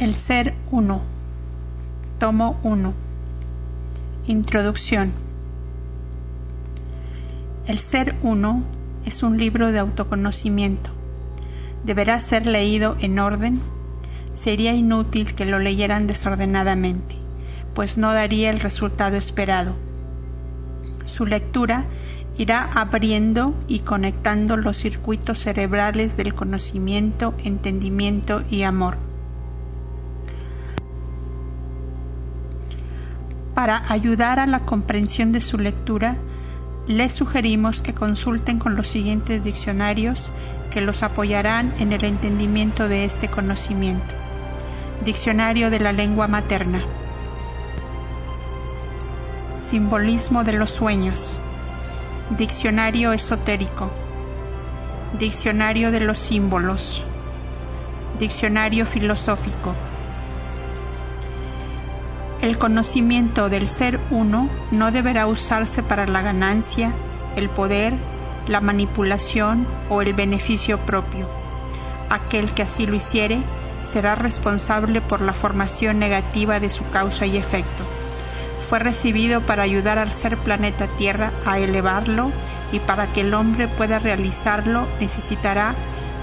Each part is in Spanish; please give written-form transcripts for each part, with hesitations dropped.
El Ser Uno. Tomo 1. Introducción. El Ser Uno es un libro de autoconocimiento. Deberá ser leído en orden. Sería inútil que lo leyeran desordenadamente, pues no daría el resultado esperado. Su lectura irá abriendo y conectando los circuitos cerebrales del conocimiento, entendimiento y amor. Para ayudar a la comprensión de su lectura, les sugerimos que consulten con los siguientes diccionarios que los apoyarán en el entendimiento de este conocimiento. Diccionario de la lengua materna. Simbolismo de los sueños. Diccionario esotérico. Diccionario de los símbolos. Diccionario filosófico. El conocimiento del Ser Uno no deberá usarse para la ganancia, el poder, la manipulación o el beneficio propio. Aquel que así lo hiciere será responsable por la formación negativa de su causa y efecto. Fue recibido para ayudar al ser planeta Tierra a elevarlo, y para que el hombre pueda realizarlo necesitará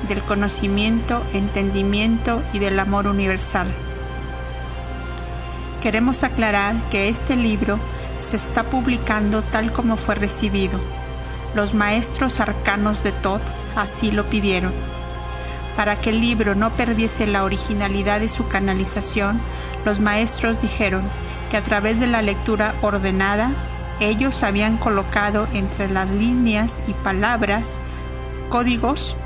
del conocimiento, entendimiento y del amor universal. Queremos aclarar que este libro se está publicando tal como fue recibido. Los maestros arcanos de Thoth así lo pidieron. Para que el libro no perdiese la originalidad de su canalización, los maestros dijeron que a través de la lectura ordenada, ellos habían colocado entre las líneas y palabras códigos,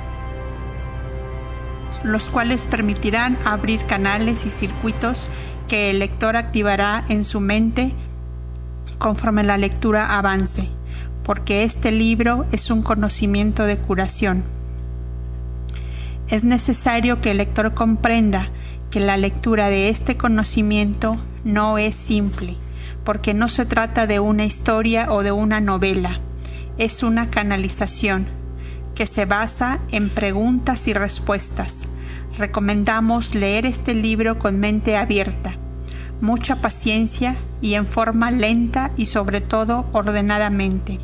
los cuales permitirán abrir canales y circuitos que el lector activará en su mente conforme la lectura avance, porque este libro es un conocimiento de curación. Es necesario que el lector comprenda que la lectura de este conocimiento no es simple, porque no se trata de una historia o de una novela, es una canalización que se basa en preguntas y respuestas. Recomendamos leer este libro con mente abierta, mucha paciencia y en forma lenta y sobre todo ordenadamente.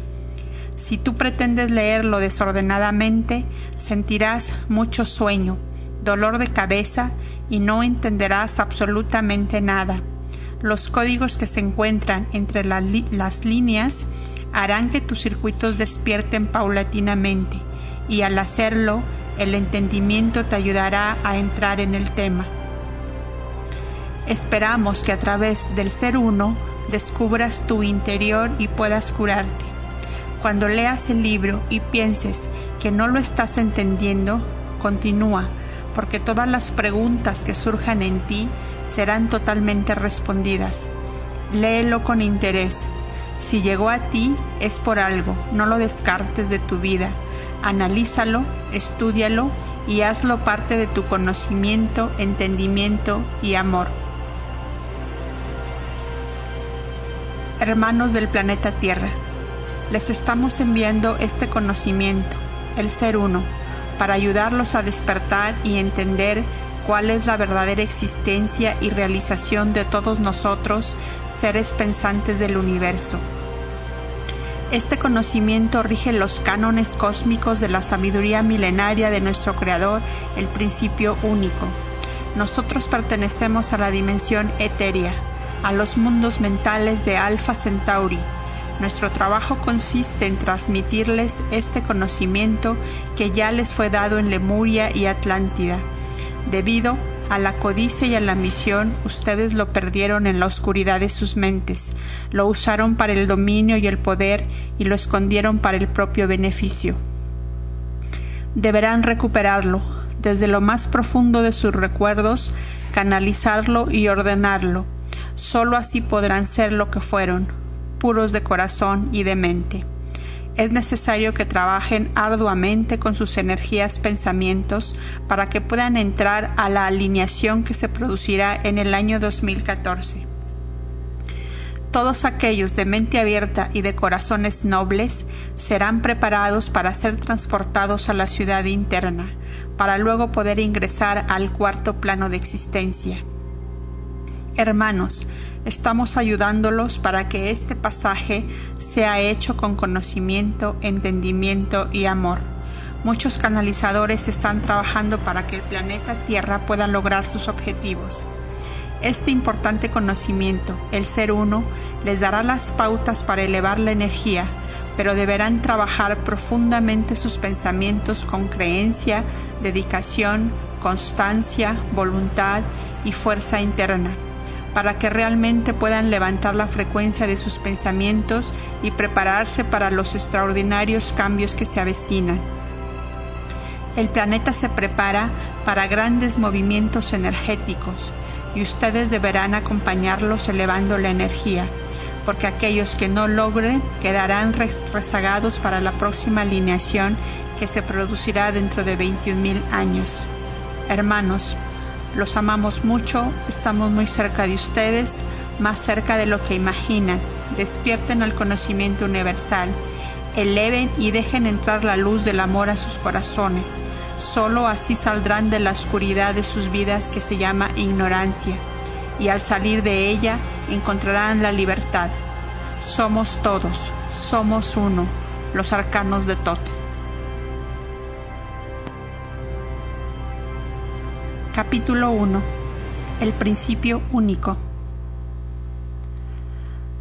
Si tú pretendes leerlo desordenadamente, sentirás mucho sueño, dolor de cabeza y no entenderás absolutamente nada. Los códigos que se encuentran entre las líneas harán que tus circuitos despierten paulatinamente, y al hacerlo, el entendimiento te ayudará a entrar en el tema. Esperamos que a través del Ser Uno descubras tu interior y puedas curarte. Cuando leas el libro y pienses que no lo estás entendiendo, continúa, porque todas las preguntas que surjan en ti serán totalmente respondidas. Léelo con interés. Si llegó a ti, es por algo, no lo descartes de tu vida. Analízalo, estúdialo y hazlo parte de tu conocimiento, entendimiento y amor. Hermanos del planeta Tierra, les estamos enviando este conocimiento, el Ser Uno, para ayudarlos a despertar y entender cuál es la verdadera existencia y realización de todos nosotros, seres pensantes del universo. Este conocimiento rige los cánones cósmicos de la sabiduría milenaria de nuestro Creador, el principio único. Nosotros pertenecemos a la dimensión etérea, a los mundos mentales de Alpha Centauri. Nuestro trabajo consiste en transmitirles este conocimiento que ya les fue dado en Lemuria y Atlántida. Debido a la codicia y a la ambición, ustedes lo perdieron en la oscuridad de sus mentes, lo usaron para el dominio y el poder y lo escondieron para el propio beneficio. Deberán recuperarlo, desde lo más profundo de sus recuerdos, canalizarlo y ordenarlo. Solo así podrán ser lo que fueron, puros de corazón y de mente. Es necesario que trabajen arduamente con sus energías, pensamientos, para que puedan entrar a la alineación que se producirá en el año 2014. Todos aquellos de mente abierta y de corazones nobles serán preparados para ser transportados a la ciudad interna, para luego poder ingresar al cuarto plano de existencia. Hermanos, estamos ayudándolos para que este pasaje sea hecho con conocimiento, entendimiento y amor. Muchos canalizadores están trabajando para que el planeta Tierra pueda lograr sus objetivos. Este importante conocimiento, el Ser Uno, les dará las pautas para elevar la energía, pero deberán trabajar profundamente sus pensamientos con creencia, dedicación, constancia, voluntad y fuerza interna, para que realmente puedan levantar la frecuencia de sus pensamientos y prepararse para los extraordinarios cambios que se avecinan. El planeta se prepara para grandes movimientos energéticos y ustedes deberán acompañarlos elevando la energía, porque aquellos que no logren quedarán rezagados para la próxima alineación que se producirá dentro de 21,000 años. Hermanos, los amamos mucho, estamos muy cerca de ustedes, más cerca de lo que imaginan. Despierten al conocimiento universal, eleven y dejen entrar la luz del amor a sus corazones. Solo así saldrán de la oscuridad de sus vidas que se llama ignorancia, y al salir de ella encontrarán la libertad. Somos todos, somos uno, los arcanos de Thoth. Capítulo 1. El principio único.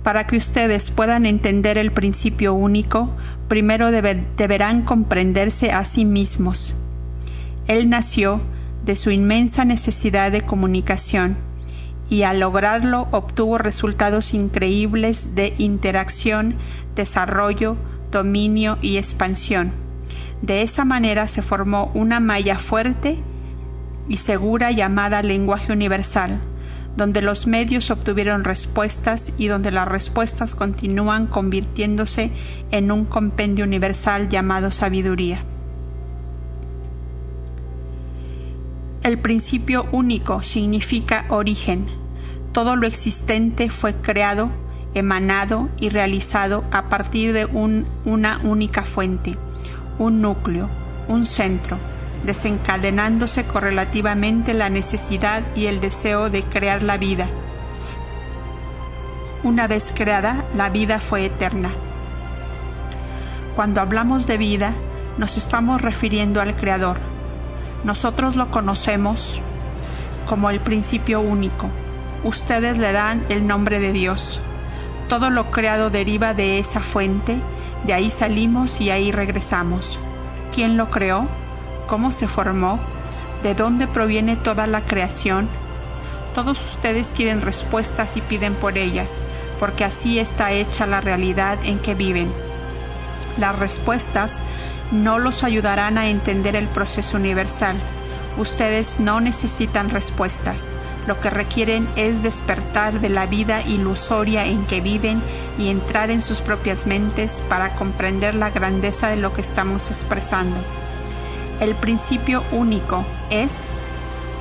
Para que ustedes puedan entender el principio único, primero deberán comprenderse a sí mismos. Él nació de su inmensa necesidad de comunicación y al lograrlo obtuvo resultados increíbles de interacción, desarrollo, dominio y expansión. De esa manera se formó una malla fuerte y segura llamada lenguaje universal, donde los medios obtuvieron respuestas y donde las respuestas continúan convirtiéndose en un compendio universal llamado sabiduría. El principio único significa origen. Todo lo existente fue creado, emanado y realizado a partir de una única fuente, un núcleo, un centro, desencadenándose correlativamente la necesidad y el deseo de crear la vida. Una vez creada, la vida fue eterna. Cuando hablamos de vida, nos estamos refiriendo al Creador. Nosotros lo conocemos como el principio único. Ustedes le dan el nombre de Dios. Todo lo creado deriva de esa fuente, de ahí salimos y ahí regresamos. ¿Quién lo creó? ¿Cómo se formó? ¿De dónde proviene toda la creación? Todos ustedes quieren respuestas y piden por ellas, porque así está hecha la realidad en que viven. Las respuestas no los ayudarán a entender el proceso universal. Ustedes no necesitan respuestas. Lo que requieren es despertar de la vida ilusoria en que viven y entrar en sus propias mentes para comprender la grandeza de lo que estamos expresando. El principio único es,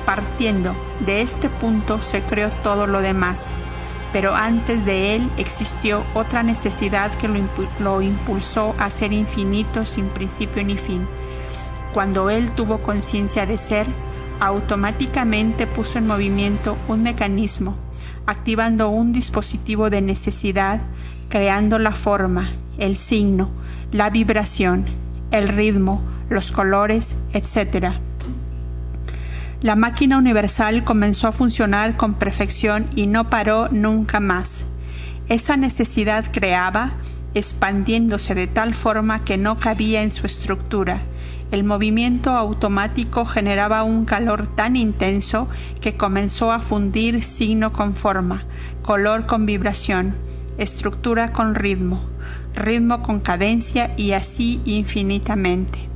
partiendo de este punto se creó todo lo demás, pero antes de él existió otra necesidad que lo impulsó a ser infinito sin principio ni fin. Cuando él tuvo conciencia de ser, automáticamente puso en movimiento un mecanismo, activando un dispositivo de necesidad, creando la forma, el signo, la vibración, el ritmo, los colores, etc. La máquina universal comenzó a funcionar con perfección y no paró nunca más. Esa necesidad creaba, expandiéndose de tal forma que no cabía en su estructura. El movimiento automático generaba un calor tan intenso que comenzó a fundir signo con forma, color con vibración, estructura con ritmo, ritmo con cadencia y así infinitamente.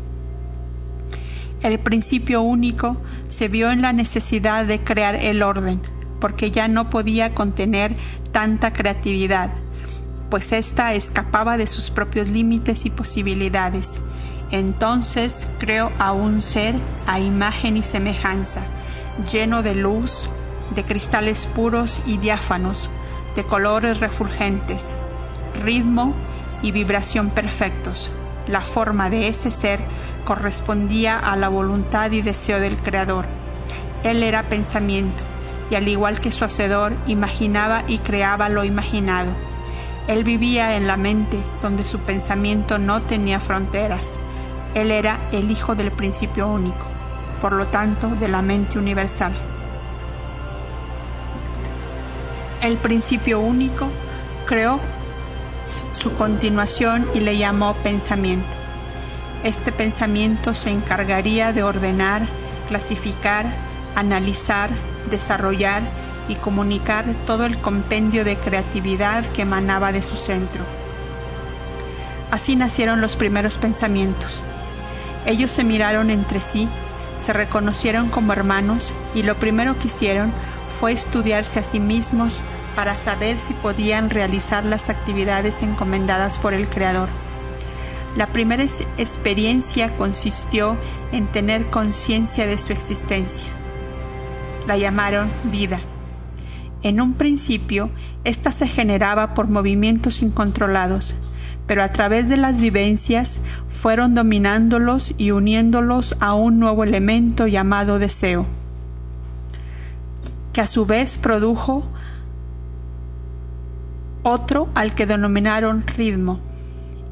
El principio único se vio en la necesidad de crear el orden, porque ya no podía contener tanta creatividad, pues ésta escapaba de sus propios límites y posibilidades. Entonces creó a un ser a imagen y semejanza, lleno de luz, de cristales puros y diáfanos, de colores refulgentes, ritmo y vibración perfectos. La forma de ese ser correspondía a la voluntad y deseo del Creador. Él era pensamiento, y al igual que su hacedor, imaginaba y creaba lo imaginado. Él vivía en la mente, donde su pensamiento no tenía fronteras. Él era el Hijo del principio único, por lo tanto, de la mente universal. El principio único creó su continuación y le llamó pensamiento. Este pensamiento se encargaría de ordenar, clasificar, analizar, desarrollar y comunicar todo el compendio de creatividad que emanaba de su centro. Así nacieron los primeros pensamientos. Ellos se miraron entre sí, se reconocieron como hermanos y lo primero que hicieron fue estudiarse a sí mismos para saber si podían realizar las actividades encomendadas por el Creador. La primera experiencia consistió en tener conciencia de su existencia. La llamaron vida. En un principio, esta se generaba por movimientos incontrolados, pero a través de las vivencias fueron dominándolos y uniéndolos a un nuevo elemento llamado deseo, que a su vez produjo otro al que denominaron ritmo.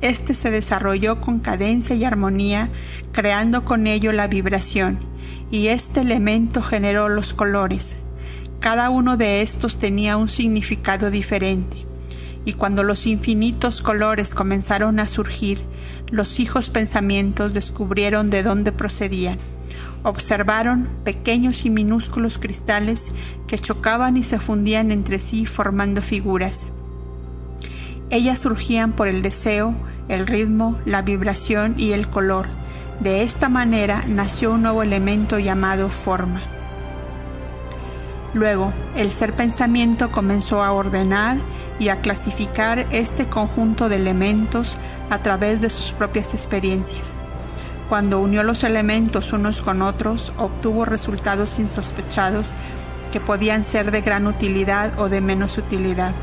Este se desarrolló con cadencia y armonía, creando con ello la vibración, y este elemento generó los colores. Cada uno de estos tenía un significado diferente, y cuando los infinitos colores comenzaron a surgir, los hijos pensamientos descubrieron de dónde procedían. Observaron pequeños y minúsculos cristales que chocaban y se fundían entre sí formando figuras. Ellas surgían por el deseo, el ritmo, la vibración y el color. De esta manera nació un nuevo elemento llamado forma. Luego, el ser pensamiento comenzó a ordenar y a clasificar este conjunto de elementos a través de sus propias experiencias. Cuando unió los elementos unos con otros, obtuvo resultados insospechados que podían ser de gran utilidad o de menos utilidad.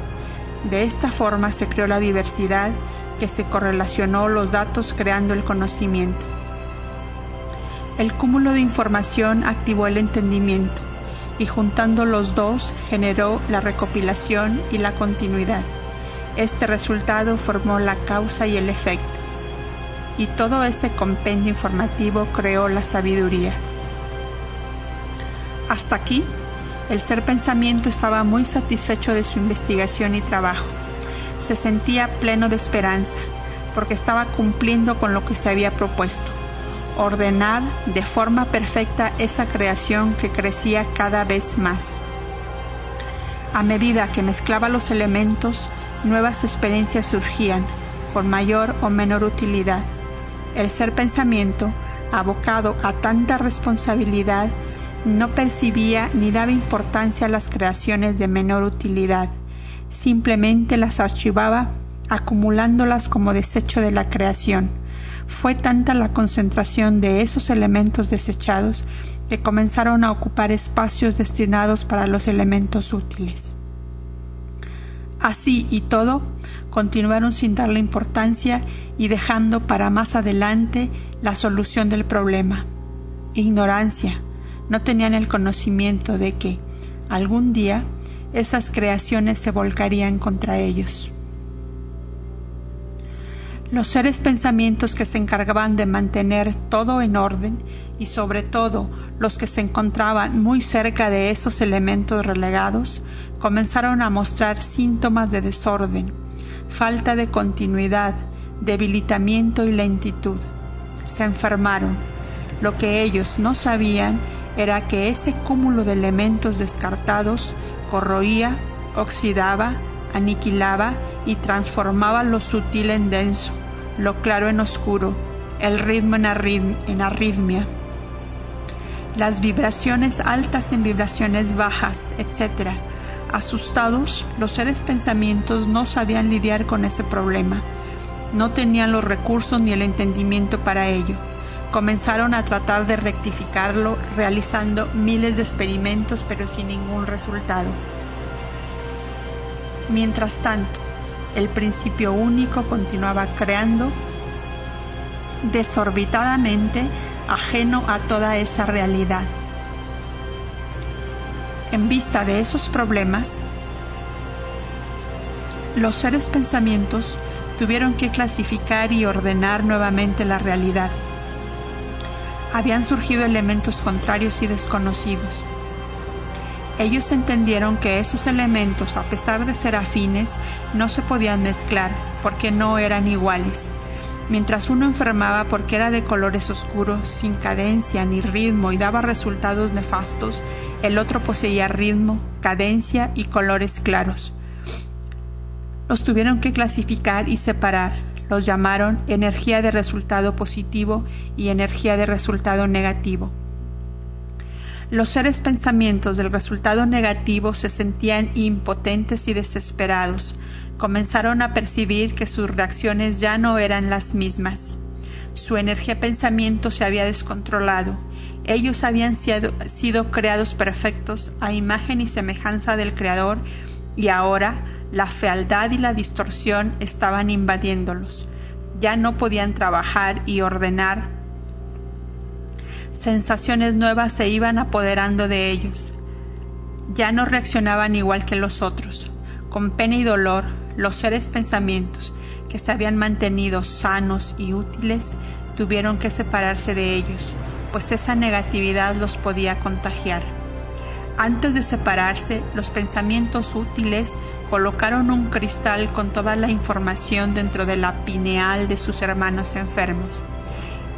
De esta forma se creó la diversidad que se correlacionó los datos creando el conocimiento. El cúmulo de información activó el entendimiento y juntando los dos generó la recopilación y la continuidad. Este resultado formó la causa y el efecto. Y todo este compendio informativo creó la sabiduría. Hasta aquí, el ser pensamiento estaba muy satisfecho de su investigación y trabajo. Se sentía pleno de esperanza, porque estaba cumpliendo con lo que se había propuesto: ordenar de forma perfecta esa creación que crecía cada vez más. A medida que mezclaba los elementos, nuevas experiencias surgían, con mayor o menor utilidad. El ser pensamiento, abocado a tanta responsabilidad, no percibía ni daba importancia a las creaciones de menor utilidad, simplemente las archivaba, acumulándolas como desecho de la creación. Fue tanta la concentración de esos elementos desechados que comenzaron a ocupar espacios destinados para los elementos útiles. Así y todo, continuaron sin darle importancia y dejando para más adelante la solución del problema. Ignorancia. No tenían el conocimiento de que, algún día, esas creaciones se volcarían contra ellos. Los seres pensamientos que se encargaban de mantener todo en orden, y sobre todo los que se encontraban muy cerca de esos elementos relegados, comenzaron a mostrar síntomas de desorden, falta de continuidad, debilitamiento y lentitud. Se enfermaron. Lo que ellos no sabían era que ese cúmulo de elementos descartados corroía, oxidaba, aniquilaba y transformaba lo sutil en denso, lo claro en oscuro, el ritmo en arritmia, las vibraciones altas en vibraciones bajas, etc. Asustados, los seres pensamientos no sabían lidiar con ese problema. No tenían los recursos ni el entendimiento para ello. Comenzaron a tratar de rectificarlo, realizando miles de experimentos, pero sin ningún resultado. Mientras tanto, el principio único continuaba creando desorbitadamente, ajeno a toda esa realidad. En vista de esos problemas, los seres pensamientos tuvieron que clasificar y ordenar nuevamente la realidad. Habían surgido elementos contrarios y desconocidos. Ellos entendieron que esos elementos, a pesar de ser afines, no se podían mezclar porque no eran iguales. Mientras uno enfermaba porque era de colores oscuros, sin cadencia ni ritmo y daba resultados nefastos, el otro poseía ritmo, cadencia y colores claros. Los tuvieron que clasificar y separar. Los llamaron energía de resultado positivo y energía de resultado negativo. Los seres pensamientos del resultado negativo se sentían impotentes y desesperados. Comenzaron a percibir que sus reacciones ya no eran las mismas. Su energía pensamiento se había descontrolado. Ellos habían sido creados perfectos a imagen y semejanza del Creador, y ahora la fealdad y la distorsión estaban invadiéndolos. Ya no podían trabajar y ordenar. Sensaciones nuevas se iban apoderando de ellos. Ya no reaccionaban igual que los otros. Con pena y dolor, los seres pensamientos que se habían mantenido sanos y útiles tuvieron que separarse de ellos, pues esa negatividad los podía contagiar. Antes de separarse, los pensamientos útiles colocaron un cristal con toda la información dentro de la pineal de sus hermanos enfermos.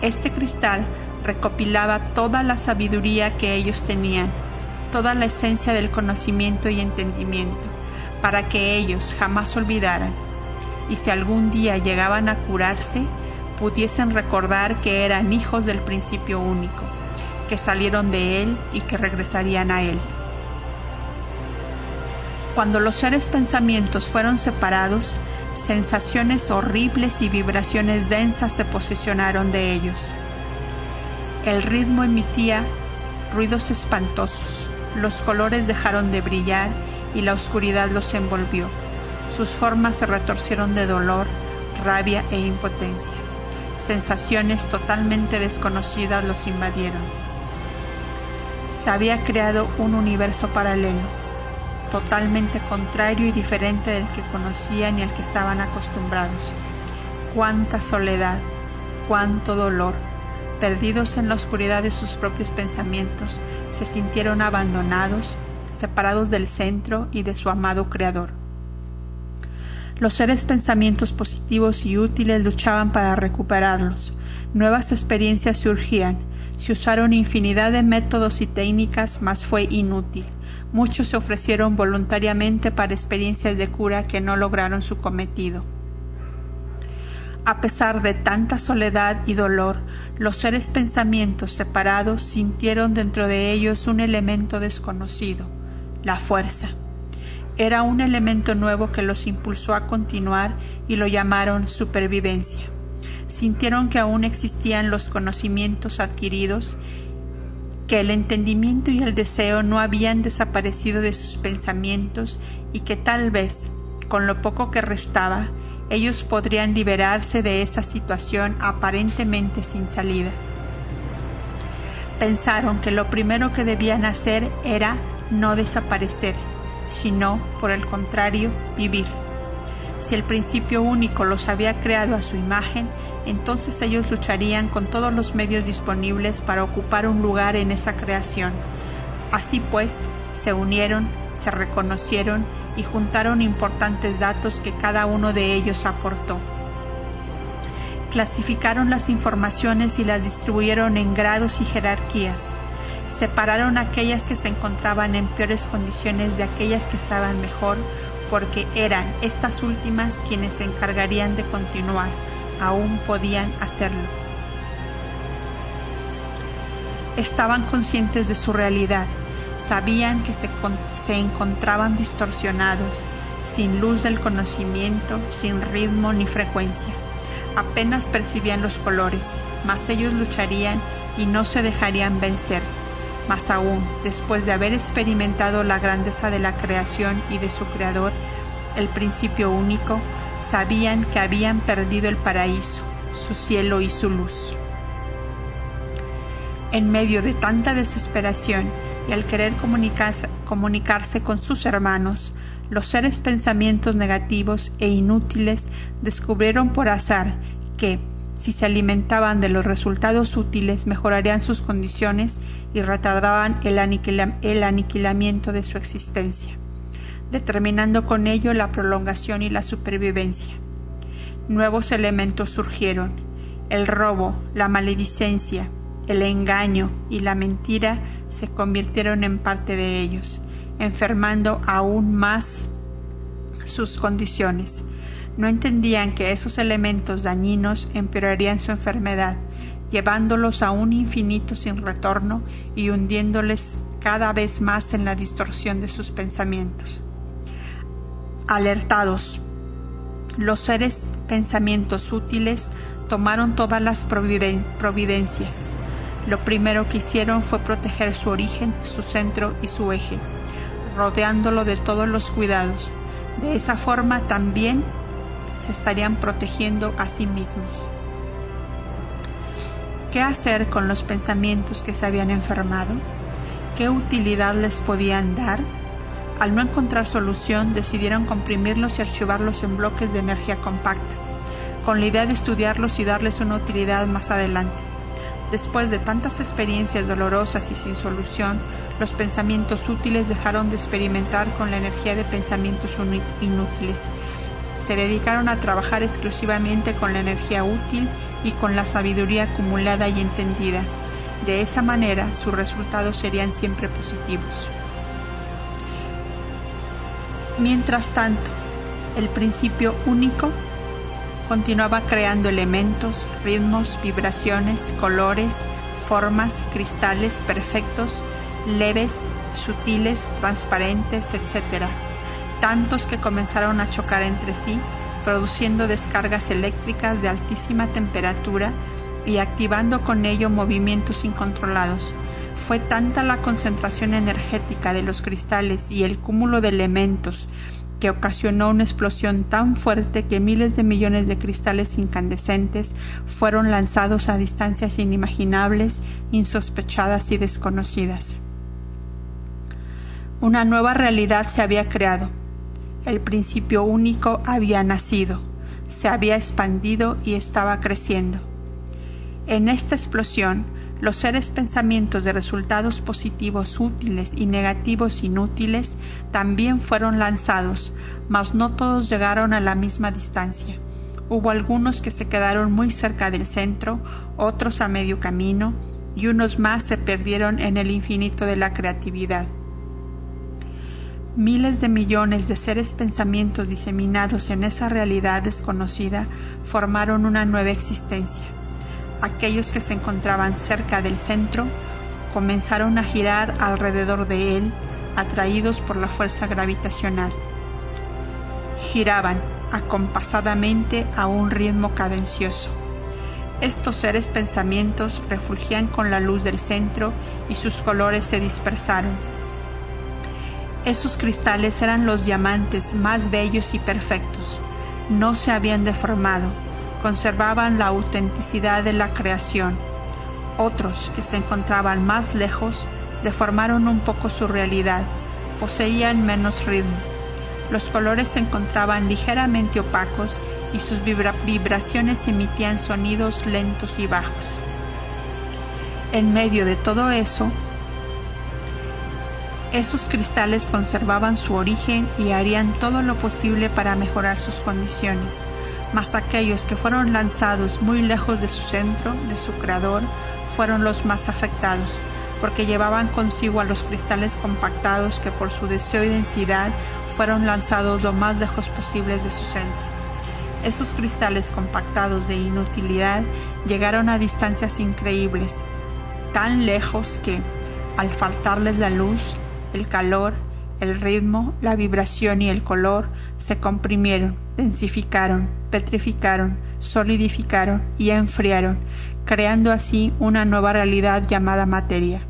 Este cristal recopilaba toda la sabiduría que ellos tenían, toda la esencia del conocimiento y entendimiento, para que ellos jamás olvidaran, y si algún día llegaban a curarse, pudiesen recordar que eran hijos del principio único, que salieron de él y que regresarían a él. Cuando los seres pensamientos fueron separados, sensaciones horribles y vibraciones densas se posesionaron de ellos. El ritmo emitía ruidos espantosos, los colores dejaron de brillar y la oscuridad los envolvió. Sus formas se retorcieron de dolor, rabia e impotencia. Sensaciones totalmente desconocidas los invadieron. Se había creado un universo paralelo, totalmente contrario y diferente del que conocían y al que estaban acostumbrados. Cuánta soledad, cuánto dolor. Perdidos en la oscuridad de sus propios pensamientos, se sintieron abandonados, separados del centro y de su amado Creador. Los seres pensamientos positivos y útiles luchaban para recuperarlos. Nuevas experiencias surgían. Se usaron infinidad de métodos y técnicas, mas fue inútil. Muchos se ofrecieron voluntariamente para experiencias de cura que no lograron su cometido. A pesar de tanta soledad y dolor, los seres pensamientos separados sintieron dentro de ellos un elemento desconocido, la fuerza. Era un elemento nuevo que los impulsó a continuar y lo llamaron supervivencia. Sintieron que aún existían los conocimientos adquiridos, que el entendimiento y el deseo no habían desaparecido de sus pensamientos y que tal vez, con lo poco que restaba, ellos podrían liberarse de esa situación aparentemente sin salida. Pensaron que lo primero que debían hacer era no desaparecer, sino, por el contrario, vivir. Si el principio único los había creado a su imagen, entonces ellos lucharían con todos los medios disponibles para ocupar un lugar en esa creación. Así pues, se unieron, se reconocieron y juntaron importantes datos que cada uno de ellos aportó. Clasificaron las informaciones y las distribuyeron en grados y jerarquías. Separaron aquellas que se encontraban en peores condiciones de aquellas que estaban mejor, porque eran estas últimas quienes se encargarían de continuar, aún podían hacerlo. Estaban conscientes de su realidad, sabían que se encontraban distorsionados, sin luz del conocimiento, sin ritmo ni frecuencia. Apenas percibían los colores, mas ellos lucharían y no se dejarían vencer. Más aún, después de haber experimentado la grandeza de la creación y de su Creador, el principio único, sabían que habían perdido el paraíso, su cielo y su luz. En medio de tanta desesperación, y al querer comunicarse con sus hermanos, los seres pensamientos negativos e inútiles descubrieron por azar que, si se alimentaban de los resultados útiles, mejorarían sus condiciones y retardaban el aniquilamiento de su existencia, determinando con ello la prolongación y la supervivencia. Nuevos elementos surgieron: el robo, la maledicencia, el engaño y la mentira se convirtieron en parte de ellos, enfermando aún más sus condiciones. No entendían que esos elementos dañinos empeorarían su enfermedad, llevándolos a un infinito sin retorno y hundiéndoles cada vez más en la distorsión de sus pensamientos. Alertados, los seres pensamientos útiles tomaron todas las providencias. Lo primero que hicieron fue proteger su origen, su centro y su eje, rodeándolo de todos los cuidados. De esa forma también se estarían protegiendo a sí mismos. ¿Qué hacer con los pensamientos que se habían enfermado? ¿Qué utilidad les podían dar? Al no encontrar solución, decidieron comprimirlos y archivarlos en bloques de energía compacta, con la idea de estudiarlos y darles una utilidad más adelante. Después de tantas experiencias dolorosas y sin solución, los pensamientos útiles dejaron de experimentar con la energía de pensamientos inútiles. Se dedicaron a trabajar exclusivamente con la energía útil y con la sabiduría acumulada y entendida. De esa manera, sus resultados serían siempre positivos. Mientras tanto, el principio único continuaba creando elementos, ritmos, vibraciones, colores, formas, cristales perfectos, leves, sutiles, transparentes, etc. Tantos que comenzaron a chocar entre sí, produciendo descargas eléctricas de altísima temperatura y activando con ello movimientos incontrolados. Fue tanta la concentración energética de los cristales y el cúmulo de elementos que ocasionó una explosión tan fuerte que miles de millones de cristales incandescentes fueron lanzados a distancias inimaginables, insospechadas y desconocidas. Una nueva realidad se había creado. El principio único había nacido, se había expandido y estaba creciendo. En esta explosión, los seres pensamientos de resultados positivos útiles y negativos inútiles también fueron lanzados, mas no todos llegaron a la misma distancia. Hubo algunos que se quedaron muy cerca del centro, otros a medio camino, y unos más se perdieron en el infinito de la creatividad. Miles de millones de seres pensamientos diseminados en esa realidad desconocida formaron una nueva existencia. Aquellos que se encontraban cerca del centro comenzaron a girar alrededor de él, atraídos por la fuerza gravitacional. Giraban acompasadamente a un ritmo cadencioso. Estos seres pensamientos refulgían con la luz del centro y sus colores se dispersaron. Esos cristales eran los diamantes más bellos y perfectos. No se habían deformado. Conservaban la autenticidad de la creación. Otros, que se encontraban más lejos, deformaron un poco su realidad, poseían menos ritmo. Los colores se encontraban ligeramente opacos y sus vibraciones emitían sonidos lentos y bajos. En medio de todo eso, esos cristales conservaban su origen y harían todo lo posible para mejorar sus condiciones. Mas aquellos que fueron lanzados muy lejos de su centro, de su creador, fueron los más afectados, porque llevaban consigo a los cristales compactados que por su deseo y densidad fueron lanzados lo más lejos posibles de su centro. Esos cristales compactados de inutilidad llegaron a distancias increíbles, tan lejos que, al faltarles la luz, el calor, el ritmo, la vibración y el color, se comprimieron, densificaron, petrificaron, solidificaron y enfriaron, creando así una nueva realidad llamada materia.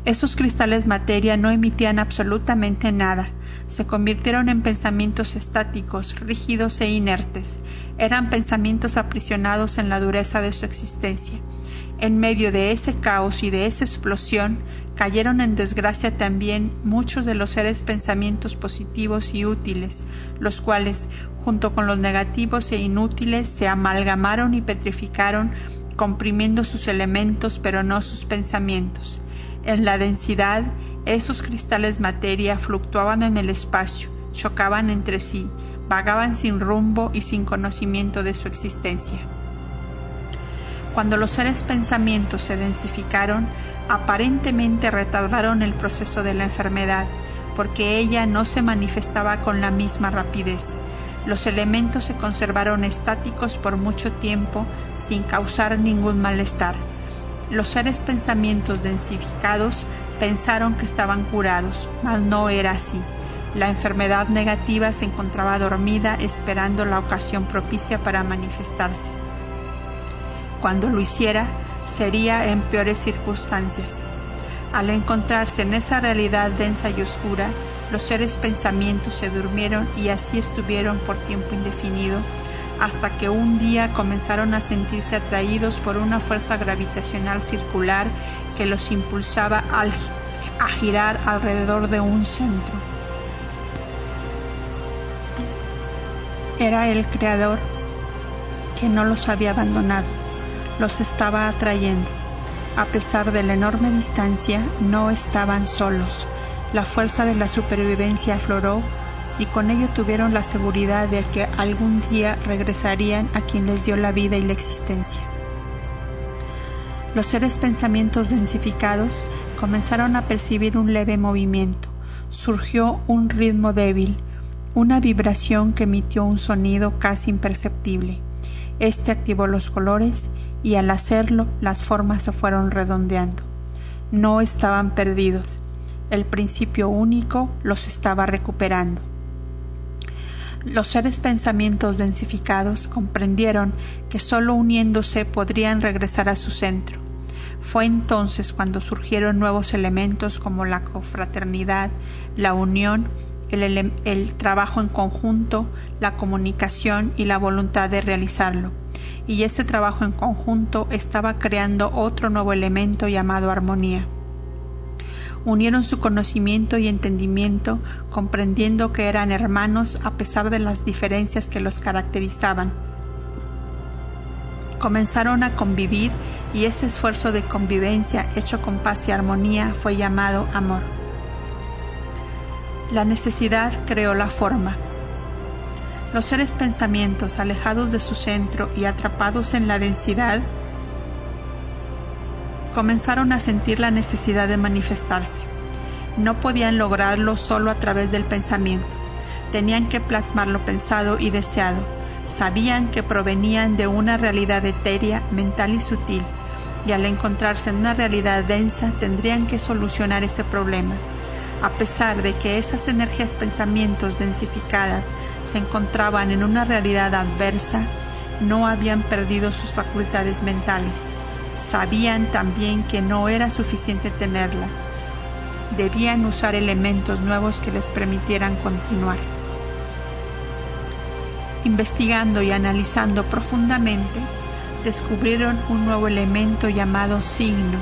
Esos cristales materia no emitían absolutamente nada, se convirtieron en pensamientos estáticos, rígidos e inertes. Eran pensamientos aprisionados en la dureza de su existencia, En medio de ese caos y de esa explosión, cayeron en desgracia también muchos de los seres pensamientos positivos y útiles, los cuales, junto con los negativos e inútiles, se amalgamaron y petrificaron, comprimiendo sus elementos pero no sus pensamientos. En la densidad, esos cristales materia fluctuaban en el espacio, chocaban entre sí, vagaban sin rumbo y sin conocimiento de su existencia. Cuando los seres pensamientos se densificaron, aparentemente retardaron el proceso de la enfermedad, porque ella no se manifestaba con la misma rapidez. Los elementos se conservaron estáticos por mucho tiempo sin causar ningún malestar. Los seres pensamientos densificados pensaron que estaban curados, mas no era así. La enfermedad negativa se encontraba dormida esperando la ocasión propicia para manifestarse. Cuando lo hiciera, sería en peores circunstancias. Al encontrarse en esa realidad densa y oscura, los seres pensamientos se durmieron y así estuvieron por tiempo indefinido, hasta que un día comenzaron a sentirse atraídos por una fuerza gravitacional circular que los impulsaba a girar alrededor de un centro. Era el Creador que no los había abandonado, los estaba atrayendo. A pesar de la enorme distancia, no estaban solos. La fuerza de la supervivencia afloró y con ello tuvieron la seguridad de que algún día regresarían a quien les dio la vida y la existencia. Los seres pensamientos densificados comenzaron a percibir un leve movimiento. Surgió un ritmo débil, una vibración que emitió un sonido casi imperceptible. Este activó los colores y al hacerlo las formas se fueron redondeando. No estaban perdidos. El principio único los estaba recuperando. Los seres pensamientos densificados comprendieron que solo uniéndose podrían regresar a su centro. Fue entonces cuando surgieron nuevos elementos como la confraternidad, la unión, el trabajo en conjunto, la comunicación y la voluntad de realizarlo. Y ese trabajo en conjunto estaba creando otro nuevo elemento llamado armonía. Unieron su conocimiento y entendimiento, comprendiendo que eran hermanos a pesar de las diferencias que los caracterizaban. Comenzaron a convivir y ese esfuerzo de convivencia hecho con paz y armonía fue llamado amor. La necesidad creó la forma. Los seres pensamientos alejados de su centro y atrapados en la densidad comenzaron a sentir la necesidad de manifestarse. No podían lograrlo solo a través del pensamiento. Tenían que plasmar lo pensado y deseado. Sabían que provenían de una realidad etérea, mental y sutil, y al encontrarse en una realidad densa tendrían que solucionar ese problema. A pesar de que esas energías pensamientos densificadas se encontraban en una realidad adversa, no habían perdido sus facultades mentales. Sabían también que no era suficiente tenerla. Debían usar elementos nuevos que les permitieran continuar. Investigando y analizando profundamente, descubrieron un nuevo elemento llamado signo,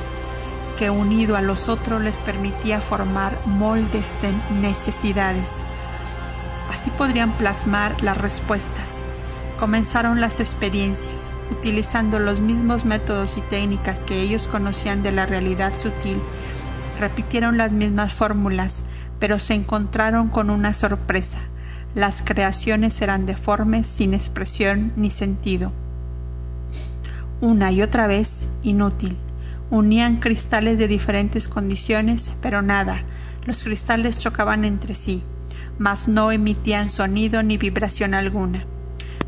que unido a los otros les permitía formar moldes de necesidades. Así podrían plasmar las respuestas. Comenzaron las experiencias, utilizando los mismos métodos y técnicas que ellos conocían de la realidad sutil. Repitieron las mismas fórmulas, pero se encontraron con una sorpresa. Las creaciones eran deformes, sin expresión ni sentido. Una y otra vez, inútil. Unían cristales de diferentes condiciones, pero nada. Los cristales chocaban entre sí, mas no emitían sonido ni vibración alguna.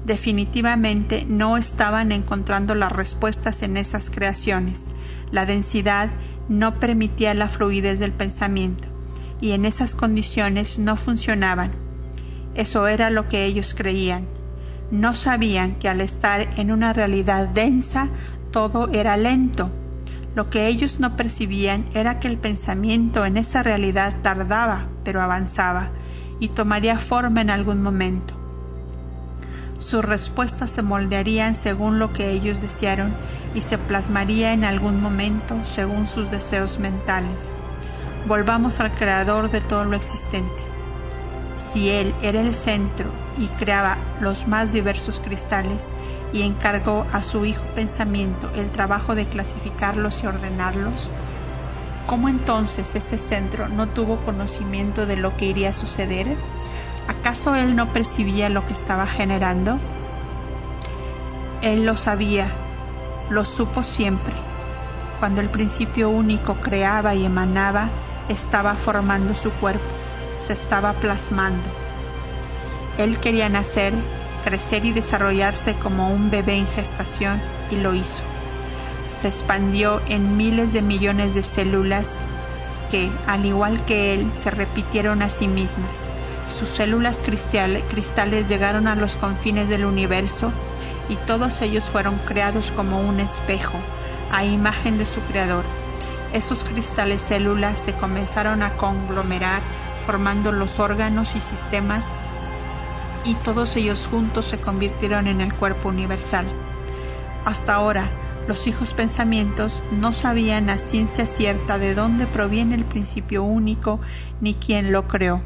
Definitivamente no estaban encontrando las respuestas en esas creaciones. La densidad no permitía la fluidez del pensamiento, y en esas condiciones no funcionaban. Eso era lo que ellos creían. No sabían que al estar en una realidad densa, todo era lento. Lo que ellos no percibían era que el pensamiento en esa realidad tardaba, pero avanzaba, y tomaría forma en algún momento. Sus respuestas se moldearían según lo que ellos desearon y se plasmaría en algún momento según sus deseos mentales. Volvamos al creador de todo lo existente. Si Él era el centro y creaba los más diversos cristales y encargó a su Hijo Pensamiento el trabajo de clasificarlos y ordenarlos, ¿cómo entonces ese centro no tuvo conocimiento de lo que iría a suceder? ¿Acaso Él no percibía lo que estaba generando? Él lo sabía, lo supo siempre. Cuando el principio único creaba y emanaba, estaba formando su cuerpo, se estaba plasmando. Él quería nacer, crecer y desarrollarse como un bebé en gestación, y lo hizo. Se expandió en miles de millones de células que, al igual que él, se repitieron a sí mismas. Sus células cristales llegaron a los confines del universo y todos ellos fueron creados como un espejo, a imagen de su creador. Esos cristales células se comenzaron a conglomerar, formando los órganos y sistemas, y todos ellos juntos se convirtieron en el cuerpo universal. Hasta ahora, los hijos pensamientos no sabían a ciencia cierta de dónde proviene el principio único ni quién lo creó.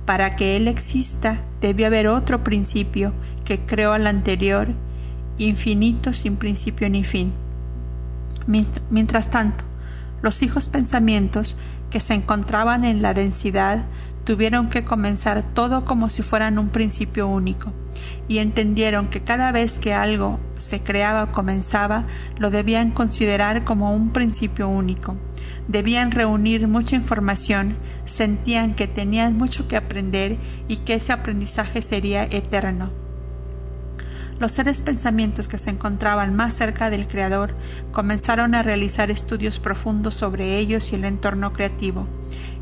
Para que él exista, debió haber otro principio que creó al anterior, infinito sin principio ni fin. Mientras tanto, los hijos pensamientos que se encontraban en la densidad tuvieron que comenzar todo como si fueran un principio único, y entendieron que cada vez que algo se creaba o comenzaba, lo debían considerar como un principio único. Debían reunir mucha información, sentían que tenían mucho que aprender y que ese aprendizaje sería eterno. Los seres pensamientos que se encontraban más cerca del Creador comenzaron a realizar estudios profundos sobre ellos y el entorno creativo.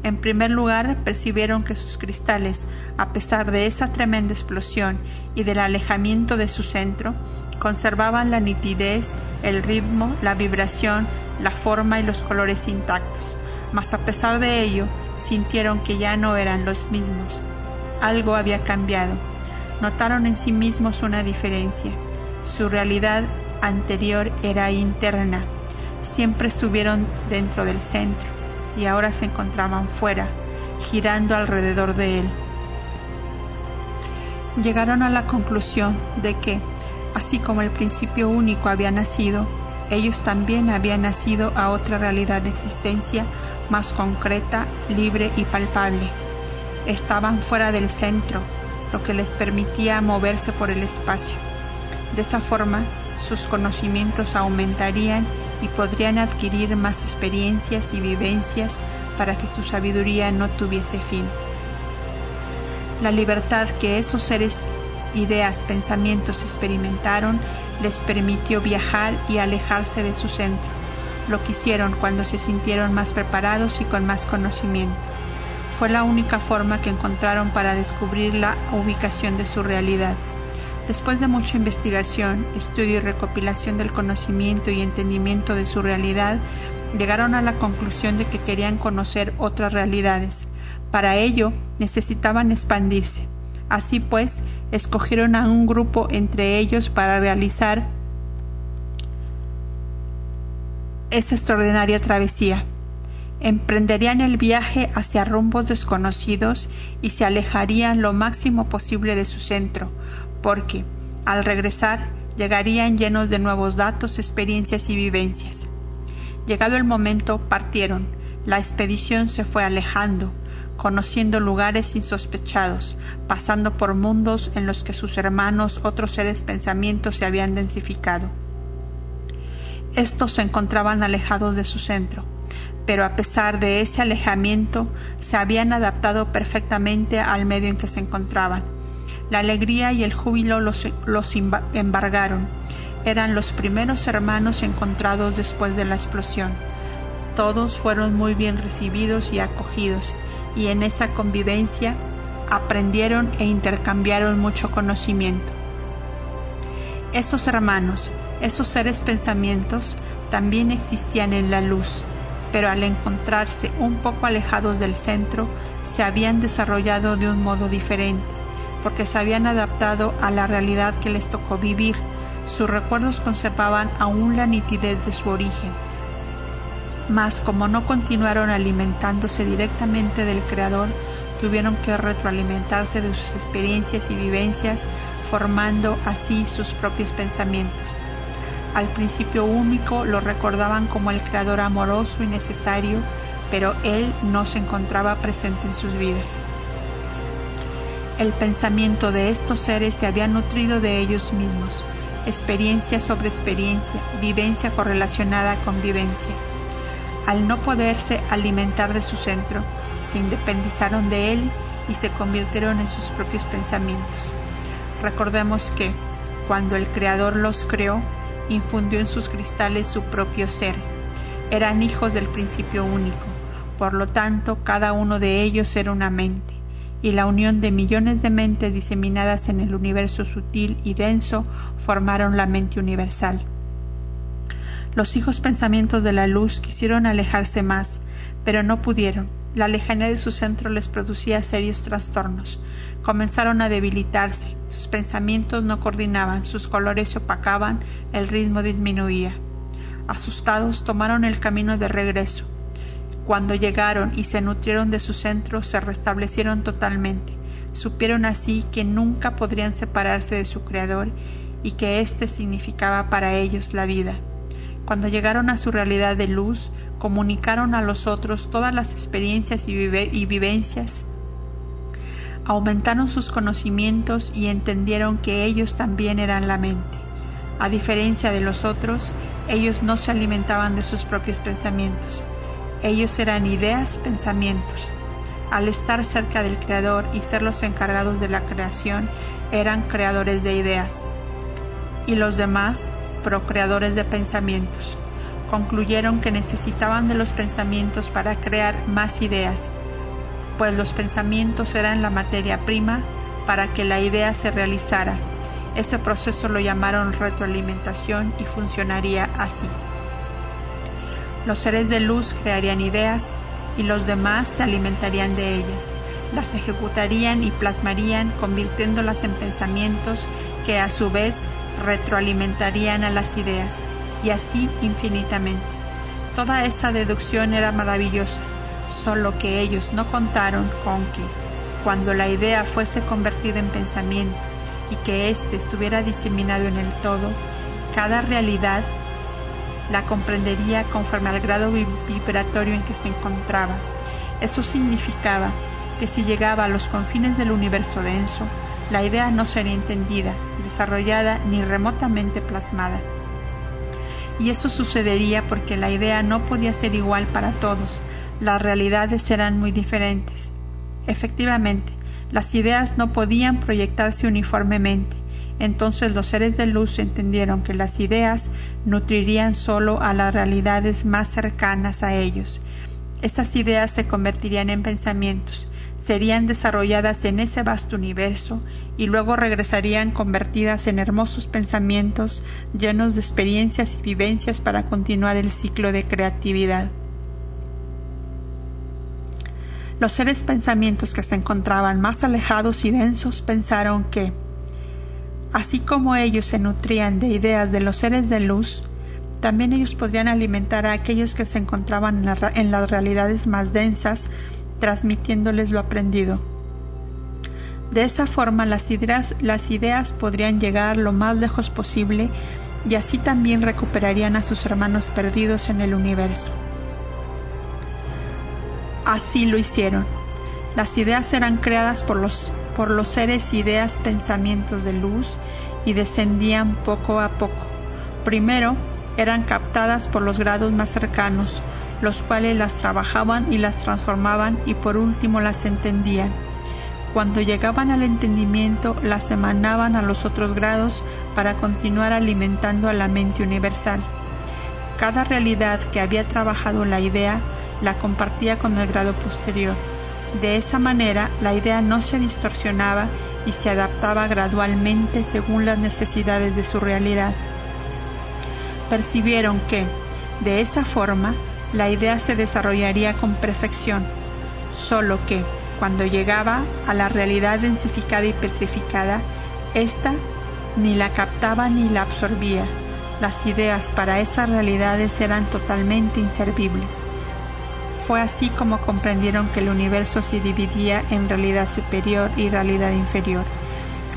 En primer lugar, percibieron que sus cristales, a pesar de esa tremenda explosión y del alejamiento de su centro, conservaban la nitidez, el ritmo, la vibración, la forma y los colores intactos. Mas a pesar de ello, sintieron que ya no eran los mismos. Algo había cambiado. Notaron en sí mismos una diferencia. Su realidad anterior era interna. Siempre estuvieron dentro del centro y ahora se encontraban fuera, girando alrededor de él. Llegaron a la conclusión de que, así como el principio único había nacido, ellos también habían nacido a otra realidad de existencia más concreta, libre y palpable. Estaban fuera del centro, lo que les permitía moverse por el espacio. De esa forma, sus conocimientos aumentarían y podrían adquirir más experiencias y vivencias para que su sabiduría no tuviese fin. La libertad que esos seres, ideas, pensamientos experimentaron les permitió viajar y alejarse de su centro. Lo que hicieron cuando se sintieron más preparados y con más conocimiento. Fue la única forma que encontraron para descubrir la ubicación de su realidad. Después de mucha investigación, estudio y recopilación del conocimiento y entendimiento de su realidad, llegaron a la conclusión de que querían conocer otras realidades. Para ello, necesitaban expandirse. Así pues, escogieron a un grupo entre ellos para realizar esa extraordinaria travesía. Emprenderían el viaje hacia rumbos desconocidos y se alejarían lo máximo posible de su centro, porque, al regresar, llegarían llenos de nuevos datos, experiencias y vivencias. Llegado el momento, partieron. La expedición se fue alejando, conociendo lugares insospechados, pasando por mundos en los que sus hermanos, otros seres pensamientos, se habían densificado. Estos se encontraban alejados de su centro, pero a pesar de ese alejamiento, se habían adaptado perfectamente al medio en que se encontraban. La alegría y el júbilo los embargaron. Eran los primeros hermanos encontrados después de la explosión. Todos fueron muy bien recibidos y acogidos, y en esa convivencia aprendieron e intercambiaron mucho conocimiento. Esos hermanos, esos seres pensamientos, también existían en la luz, pero al encontrarse un poco alejados del centro, se habían desarrollado de un modo diferente. porque se habían adaptado a la realidad que les tocó vivir. Sus recuerdos conservaban aún la nitidez de su origen. Mas como no continuaron alimentándose directamente del Creador, tuvieron que retroalimentarse de sus experiencias y vivencias, formando así sus propios pensamientos. Al principio único lo recordaban como el Creador amoroso y necesario, pero Él no se encontraba presente en sus vidas. El pensamiento de estos seres se había nutrido de ellos mismos, experiencia sobre experiencia, vivencia correlacionada con vivencia. Al no poderse alimentar de su centro, se independizaron de él y se convirtieron en sus propios pensamientos. Recordemos que, cuando el Creador los creó, infundió en sus cristales su propio ser. Eran hijos del principio único, por lo tanto, cada uno de ellos era una mente, y la unión de millones de mentes diseminadas en el universo sutil y denso formaron la mente universal. Los hijos pensamientos de la luz quisieron alejarse más, pero no pudieron. La lejanía de su centro les producía serios trastornos. Comenzaron a debilitarse, sus pensamientos no coordinaban, sus colores se opacaban, el ritmo disminuía. Asustados, tomaron el camino de regreso. Cuando llegaron y se nutrieron de su centro, se restablecieron totalmente. Supieron así que nunca podrían separarse de su Creador y que éste significaba para ellos la vida. Cuando llegaron a su realidad de luz, comunicaron a los otros todas las experiencias y vivencias. Aumentaron sus conocimientos y entendieron que ellos también eran la mente. A diferencia de los otros, ellos no se alimentaban de sus propios pensamientos. Ellos eran ideas, pensamientos. Al estar cerca del Creador y ser los encargados de la creación, eran creadores de ideas. Y los demás, procreadores de pensamientos. Concluyeron que necesitaban de los pensamientos para crear más ideas, pues los pensamientos eran la materia prima para que la idea se realizara. Ese proceso lo llamaron retroalimentación y funcionaría así. Los seres de luz crearían ideas y los demás se alimentarían de ellas. Las ejecutarían y plasmarían, convirtiéndolas en pensamientos que a su vez retroalimentarían a las ideas, y así infinitamente. Toda esa deducción era maravillosa, solo que ellos no contaron con que, cuando la idea fuese convertida en pensamiento y que éste estuviera diseminado en el todo, cada realidad la comprendería conforme al grado vibratorio en que se encontraba. Eso significaba que si llegaba a los confines del universo denso, la idea no sería entendida, desarrollada ni remotamente plasmada. Y eso sucedería porque la idea no podía ser igual para todos, las realidades eran muy diferentes. Efectivamente, las ideas no podían proyectarse uniformemente. Entonces los seres de luz entendieron que las ideas nutrirían solo a las realidades más cercanas a ellos. Esas ideas se convertirían en pensamientos, serían desarrolladas en ese vasto universo y luego regresarían convertidas en hermosos pensamientos llenos de experiencias y vivencias para continuar el ciclo de creatividad. Los seres pensamientos que se encontraban más alejados y densos pensaron que, así como ellos se nutrían de ideas de los seres de luz, también ellos podrían alimentar a aquellos que se encontraban en las realidades más densas, transmitiéndoles lo aprendido. De esa forma, las ideas podrían llegar lo más lejos posible y así también recuperarían a sus hermanos perdidos en el universo. Así lo hicieron. Las ideas eran creadas por los seres ideas pensamientos de luz y descendían poco a poco. Primero, eran captadas por los grados más cercanos, los cuales las trabajaban y las transformaban y por último las entendían. Cuando llegaban al entendimiento, las emanaban a los otros grados para continuar alimentando a la mente universal. Cada realidad que había trabajado la idea la compartía con el grado posterior. De esa manera, la idea no se distorsionaba y se adaptaba gradualmente según las necesidades de su realidad. Percibieron que, de esa forma, la idea se desarrollaría con perfección, solo que, Cuando llegaba a la realidad densificada y petrificada, ésta ni la captaba ni la absorbía. Las ideas para esas realidades eran totalmente inservibles. Fue así como comprendieron que el universo se dividía en realidad superior y realidad inferior.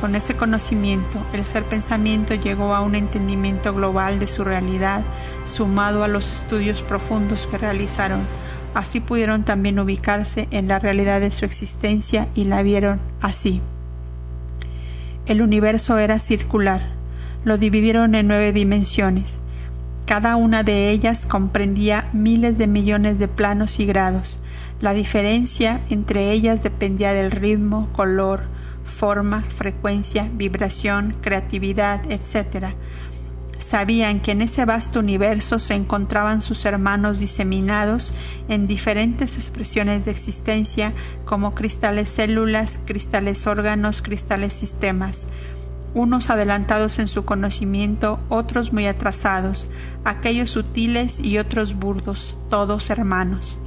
Con ese conocimiento, el ser pensamiento llegó a un entendimiento global de su realidad, sumado a los estudios profundos que realizaron. Así pudieron también ubicarse en la realidad de su existencia y la vieron así. El universo era circular. Lo dividieron en 9 dimensiones. Cada una de ellas comprendía miles de millones de planos y grados. La diferencia entre ellas dependía del ritmo, color, forma, frecuencia, vibración, creatividad, etc. Sabían que en ese vasto universo se encontraban sus hermanos diseminados en diferentes expresiones de existencia, como cristales células, cristales órganos, cristales sistemas. Unos adelantados en su conocimiento, otros muy atrasados, aquellos sutiles y otros burdos, todos hermanos.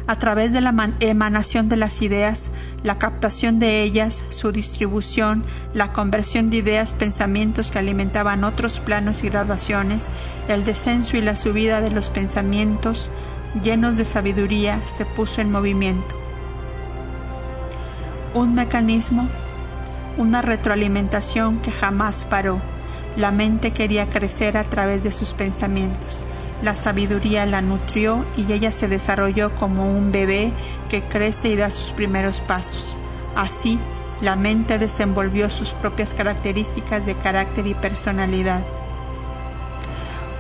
A través de la emanación de las ideas, la captación de ellas, su distribución, la conversión de ideas, pensamientos que alimentaban otros planos y graduaciones, el descenso y la subida de los pensamientos, llenos de sabiduría, se puso en movimiento. Un mecanismo, una retroalimentación que jamás paró. La mente quería crecer a través de sus pensamientos. La sabiduría la nutrió y ella se desarrolló como un bebé que crece y da sus primeros pasos. Así, la mente desenvolvió sus propias características de carácter y personalidad.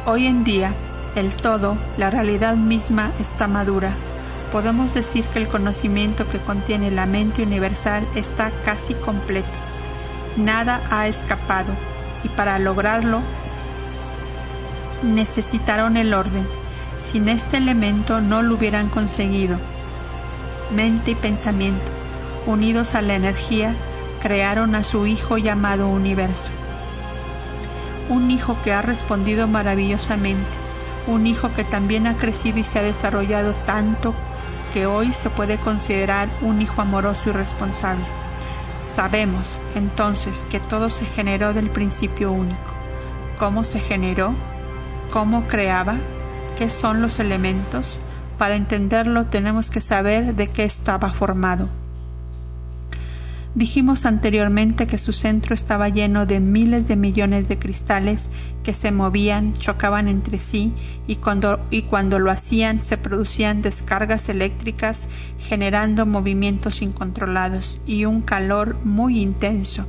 Hoy en día, el todo, la realidad misma, está madura. Podemos decir que el conocimiento que contiene la mente universal está casi completo. Nada ha escapado, y para lograrlo, necesitaron el orden. Sin este elemento no lo hubieran conseguido. Mente y pensamiento, unidos a la energía, crearon a su hijo llamado universo. Un hijo que ha respondido maravillosamente, un hijo que también ha crecido y se ha desarrollado tanto que hoy se puede considerar un hijo amoroso y responsable. Sabemos, entonces, que todo se generó del principio único. ¿Cómo se generó? ¿Cómo creaba? ¿Qué son los elementos? Para entenderlo tenemos que saber de qué estaba formado. Dijimos anteriormente que su centro estaba lleno de miles de millones de cristales que se movían, chocaban entre sí y cuando lo hacían se producían descargas eléctricas generando movimientos incontrolados y un calor muy intenso.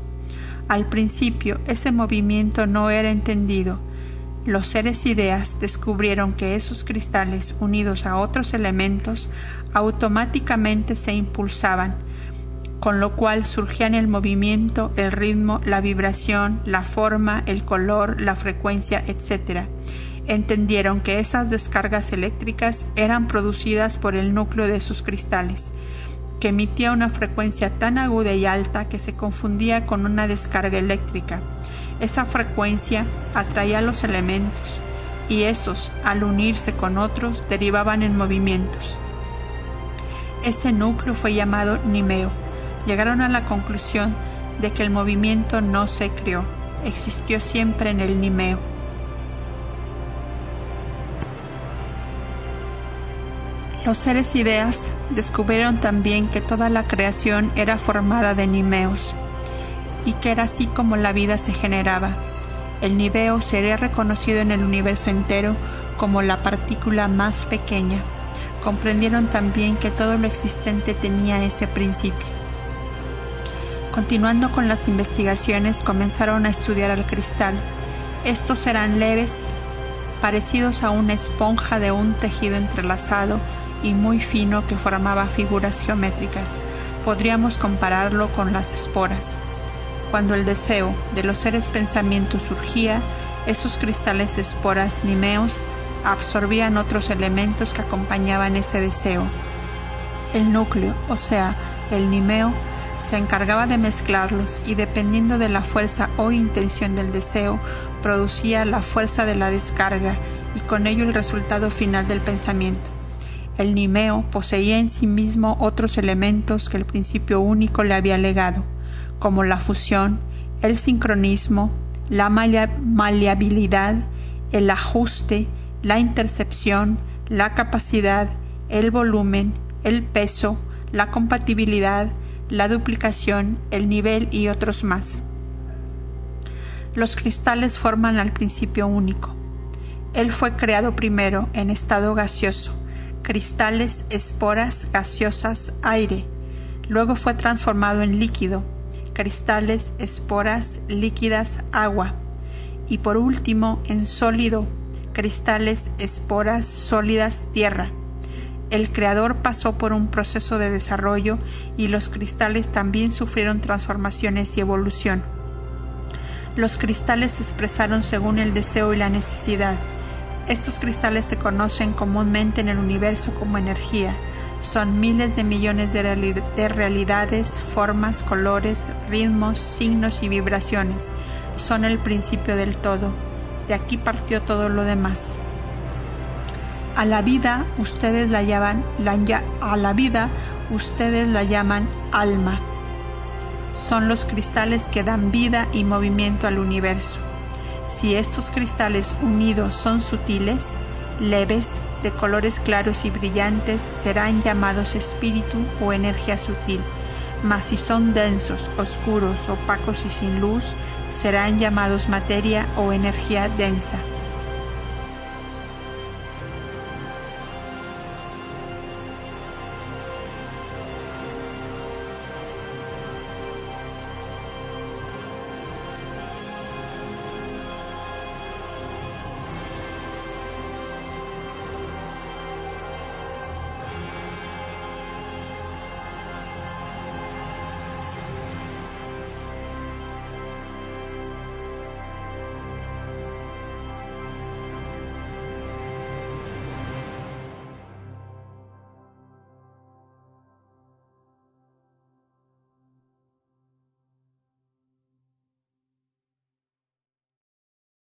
Al principio ese movimiento no era entendido. Los seres ideas descubrieron que esos cristales unidos a otros elementos automáticamente se impulsaban, con lo cual surgían el movimiento, el ritmo, la vibración, la forma, el color, la frecuencia, etc. Entendieron que esas descargas eléctricas eran producidas por el núcleo de sus cristales, que emitía una frecuencia tan aguda y alta que se confundía con una descarga eléctrica. Esa frecuencia atraía los elementos, y esos, al unirse con otros, derivaban en movimientos. Ese núcleo fue llamado Nimeo. Llegaron a la conclusión de que el movimiento no se creó, existió siempre en el Nimeo. Los seres ideas descubrieron también que toda la creación era formada de Nimeos, y que era así como la vida se generaba. El Nimeo sería reconocido en el universo entero como la partícula más pequeña. Comprendieron también que todo lo existente tenía ese principio. Continuando con las investigaciones, comenzaron a estudiar al cristal. Estos eran leves, parecidos a una esponja de un tejido entrelazado y muy fino que formaba figuras geométricas. Podríamos compararlo con las esporas. Cuando el deseo de los seres pensamientos surgía, esos cristales esporas nimeos absorbían otros elementos que acompañaban ese deseo. El núcleo, o sea, el nimeo, se encargaba de mezclarlos y dependiendo de la fuerza o intención del deseo, producía la fuerza de la descarga y con ello el resultado final del pensamiento. El nimeo poseía en sí mismo otros elementos que el principio único le había legado, como la fusión, el sincronismo, la maleabilidad, el ajuste, la intercepción, la capacidad, el volumen, el peso, la compatibilidad, la duplicación, el nivel y otros más. Los cristales forman al principio único. Él fue creado primero en estado gaseoso, cristales, esporas, gaseosas, aire. Luego fue transformado en líquido, cristales, esporas, líquidas, agua. Y por último en sólido, cristales, esporas, sólidas, tierra. El creador pasó por un proceso de desarrollo y los cristales también sufrieron transformaciones y evolución. Los cristales se expresaron según el deseo y la necesidad. Estos cristales se conocen comúnmente en el universo como energía. Son miles de millones de realidades, formas, colores, ritmos, signos y vibraciones. Son el principio del todo. De aquí partió todo lo demás. A la vida ustedes la llaman alma. Son los cristales que dan vida y movimiento al universo. Si estos cristales unidos son sutiles, leves, de colores claros y brillantes, serán llamados espíritu o energía sutil. Mas si son densos, oscuros, opacos y sin luz, serán llamados materia o energía densa.